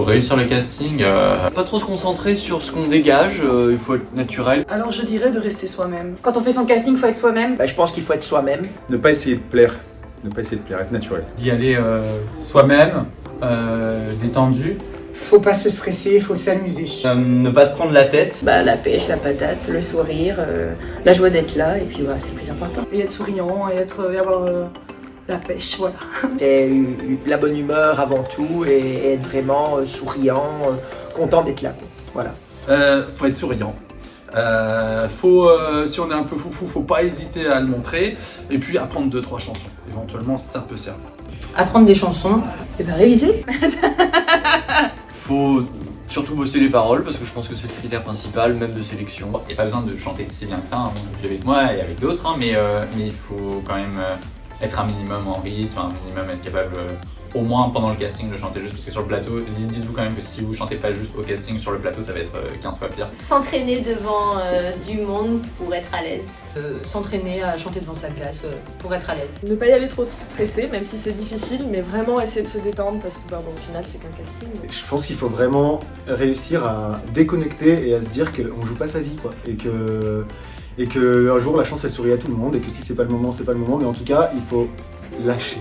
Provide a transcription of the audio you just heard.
Pour réussir le casting, Pas trop se concentrer sur ce qu'on dégage, il faut être naturel. Alors je dirais de rester soi-même. Quand on fait son casting, faut être soi-même. Je pense qu'il faut être soi-même. Ne pas essayer de plaire. Ne pas essayer de plaire, être naturel. D'y aller soi-même, détendu. Faut pas se stresser, faut s'amuser. Ne pas se prendre la tête. La pêche, la patate, le sourire, la joie d'être là, et puis voilà, c'est le plus important. Et être souriant, et avoir la pêche, voilà. C'est la bonne humeur avant tout et être vraiment souriant, content d'être là. Voilà. Faut être souriant. Si on est un peu foufou, faut pas hésiter à le montrer. Et puis apprendre 2-3 chansons. Éventuellement, ça peut servir. Apprendre des chansons, et réviser. Faut surtout bosser les paroles parce que je pense que c'est le critère principal, même de sélection. il n'y a pas besoin de chanter si bien que ça, hein, avec moi et avec d'autres, hein, mais il faut quand même être un minimum en rythme, un minimum être capable au moins pendant le casting de chanter juste, parce que sur le plateau, dites-vous quand même que si vous chantez pas juste au casting sur le plateau, ça va être 15 fois pire. S'entraîner devant du monde pour être à l'aise. S'entraîner à chanter devant sa classe pour être à l'aise. Ne pas y aller trop stressé, même si c'est difficile, mais vraiment essayer de se détendre parce que au final c'est qu'un casting. Je pense qu'il faut vraiment réussir à déconnecter et à se dire qu'on joue pas sa vie, quoi. Et que un jour la chance elle sourit à tout le monde et que si c'est pas le moment, c'est pas le moment, mais en tout cas il faut lâcher.